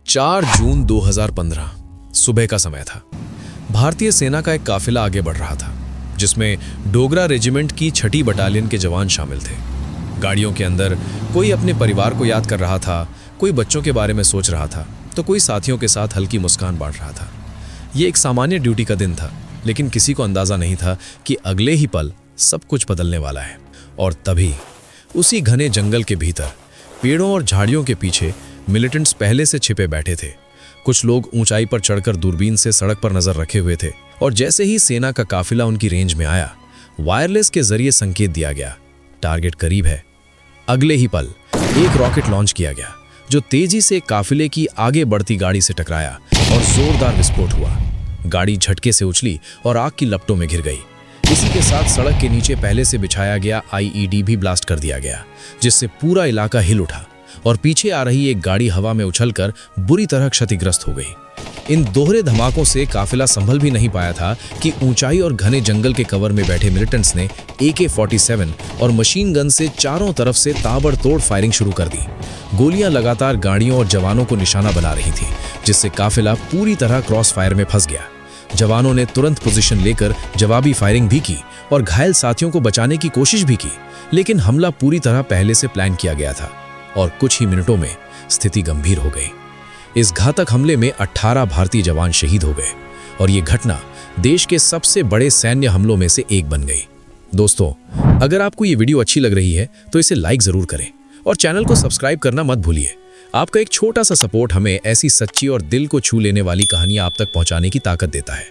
4 जून 2015 सुबह का समय था। भारतीय सेना का एक काफिला आगे बढ़ रहा था, जिसमें डोगरा रेजिमेंट की 6ठी बटालियन के जवान शामिल थे। गाड़ियों के अंदर कोई अपने परिवार को याद कर रहा था, कोई बच्चों के बारे में सोच रहा था, तो कोई साथियों के साथ हल्की मुस्कान बांट रहा था। ये एक सामान्य ड्यूटी का दिन था, लेकिन किसी को अंदाजा नहीं था कि अगले ही पल सब कुछ बदलने वाला है। और तभी उसी घने जंगल के भीतर, पेड़ों और झाड़ियों के पीछे मिलिटेंट्स पहले से छिपे बैठे थे। कुछ लोग ऊंचाई पर चढ़कर दूरबीन से सड़क पर नजर रखे हुए थे, और जैसे ही सेना का काफिला उनकी रेंज में आया, वायरलेस के जरिए संकेत दिया गया, टारगेट करीब है। अगले ही पल एक रॉकेट लॉन्च किया गया, जो तेजी से काफिले की आगे बढ़ती गाड़ी से टकराया और जोरदार विस्फोट हुआ। गाड़ी झटके से उछली और आग की लपटों में घिर गई। इसी के साथ सड़क के नीचे पहले से बिछाया गया आईईडी भी ब्लास्ट कर दिया गया, जिससे पूरा इलाका हिल उठा और पीछे आ रही एक गाड़ी हवा में उछलकर बुरी तरह क्षतिग्रस्त हो गई। इन दोहरे धमाकों से काफिला संभल भी नहीं पाया था कि ऊंचाई और घने जंगल के कवर में बैठे मिलिटेंट्स ने AK-47 और मशीन गन से चारों तरफ से ताबड़तोड़ फायरिंग शुरू कर दी। गोलियां लगातार गाड़ियों और जवानों को निशाना बना रही थी, जिससे काफिला पूरी तरह क्रॉस फायर में फंस गया। जवानों ने तुरंत पोजीशन लेकर जवाबी फायरिंग भी की और घायल साथियों को बचाने की कोशिश भी की, लेकिन हमला पूरी तरह पहले से प्लान किया गया था और कुछ ही मिनटों में स्थिति गंभीर हो गई। इस घातक हमले में 18 भारतीय जवान शहीद हो गए और ये घटना देश के सबसे बड़े सैन्य हमलों में से एक बन गई। दोस्तों, अगर आपको ये वीडियो अच्छी लग रही है तो इसे लाइक जरूर करें और चैनल को सब्सक्राइब करना मत भूलिए। आपका एक छोटा सा सपोर्ट हमें ऐसी सच्ची और दिल को छू लेने वाली कहानियां आप तक पहुंचाने की ताकत देता है।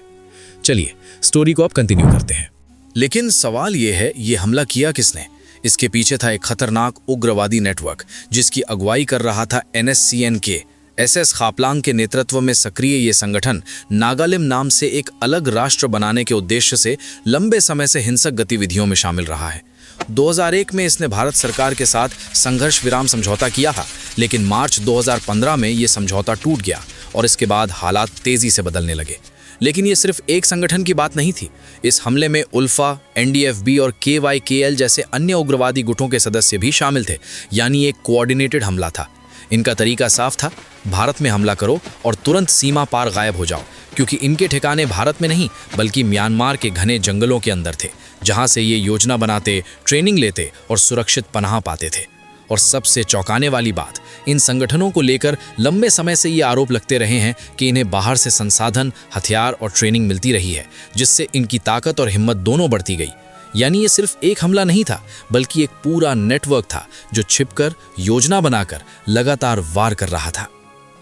चलिए स्टोरी को अब कंटिन्यू करते हैं। लेकिन सवाल ये है, ये हमला किया किसने? इसके पीछे था एक खतरनाक उग्रवादी नेटवर्क, जिसकी अगुवाई कर रहा था NSCN के SS खापलांग के नेतृत्व में सक्रिय ये संगठन नागालिम नाम से एक अलग राष्ट्र बनाने के उद्देश्य से लंबे समय से हिंसक गतिविधियों में शामिल रहा है। 2001 में इसने भारत सरकार के साथ संघर्ष विराम समझौता किया था, लेकिन मार्च 2015 में ये समझौता टूट गया और इसके बाद हालात तेजी से बदलने लगे। लेकिन ये सिर्फ एक संगठन की बात नहीं थी। इस हमले में उल्फा, NDFB और KYKL जैसे अन्य उग्रवादी गुटों के सदस्य भी शामिल थे, यानी एक कोऑर्डिनेटेड हमला था। इनका तरीका साफ था, भारत में हमला करो और तुरंत सीमा पार गायब हो जाओ, क्योंकि इनके ठिकाने भारत में नहीं बल्कि म्यांमार के घने जंगलों के अंदर थे, जहां से ये योजना बनाते, ट्रेनिंग लेते और सुरक्षित पनाह पाते थे। और सबसे चौंकाने वाली बात, इन संगठनों को लेकर लंबे समय से ये आरोप लगते रहे हैं कि इन्हें बाहर से संसाधन, हथियार और ट्रेनिंग मिलती रही है, जिससे इनकी ताकत और हिम्मत दोनों बढ़ती गई। यानी ये सिर्फ एक हमला नहीं था, बल्कि एक पूरा नेटवर्क था जो छिपकर, योजना बनाकर लगातार वार कर रहा था।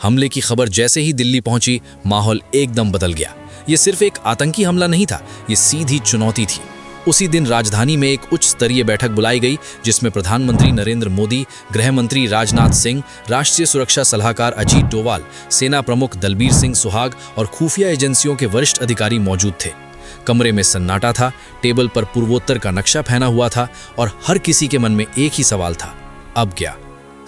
हमले की खबर जैसे ही दिल्ली पहुंची, माहौल एकदम बदल गया। ये सिर्फ एक आतंकी हमला नहीं था, ये सीधी चुनौती थी। उसी दिन राजधानी में एक उच्च स्तरीय बैठक बुलाई गई, जिसमें प्रधानमंत्री नरेंद्र मोदी, गृह मंत्री राजनाथ सिंह, राष्ट्रीय सुरक्षा सलाहकार अजीत डोवाल, सेना प्रमुख दलबीर सिंह सुहाग और खुफिया एजेंसियों के वरिष्ठ अधिकारी मौजूद थे। कमरे में सन्नाटा था, टेबल पर पूर्वोत्तर का नक्शा फैना हुआ था और हर किसी के मन में एक ही सवाल था, अब क्या?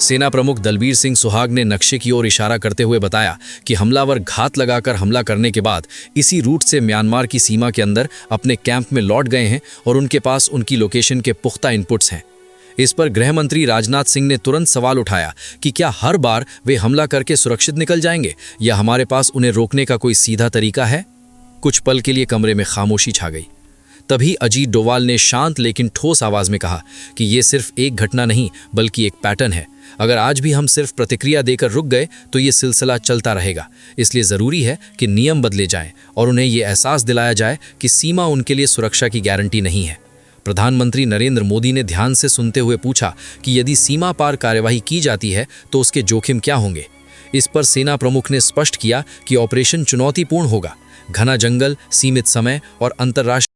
सेना प्रमुख दलबीर सिंह सुहाग ने नक्शे की ओर इशारा करते हुए बताया कि हमलावर घात लगाकर हमला करने के बाद इसी रूट से म्यांमार की सीमा के अंदर अपने कैंप में लौट गए हैं और उनके पास उनकी लोकेशन के पुख्ता इनपुट्स हैं। इस पर गृह मंत्री राजनाथ सिंह ने तुरंत सवाल उठाया कि क्या हर बार वे हमला करके सुरक्षित निकल जाएंगे, या हमारे पास उन्हें रोकने का कोई सीधा तरीका है? कुछ पल के लिए कमरे में खामोशी छा गई। तभी अजीत डोवाल ने शांत लेकिन ठोस आवाज में कहा कि यह सिर्फ एक घटना नहीं बल्कि एक पैटर्न है। अगर आज भी हम सिर्फ प्रतिक्रिया देकर रुक गए तो ये सिलसिला चलता रहेगा। इसलिए ज़रूरी है कि नियम बदले जाएं और उन्हें ये एहसास दिलाया जाए कि सीमा उनके लिए सुरक्षा की गारंटी नहीं है। प्रधानमंत्री नरेंद्र मोदी ने ध्यान से सुनते हुए पूछा कि यदि सीमा पार कार्यवाही की जाती है तो उसके जोखिम क्या होंगे? इस पर सेना प्रमुख ने स्पष्ट किया कि ऑपरेशन चुनौतीपूर्ण होगा। घना जंगल, सीमित समय और अंतर्राष्ट्रीय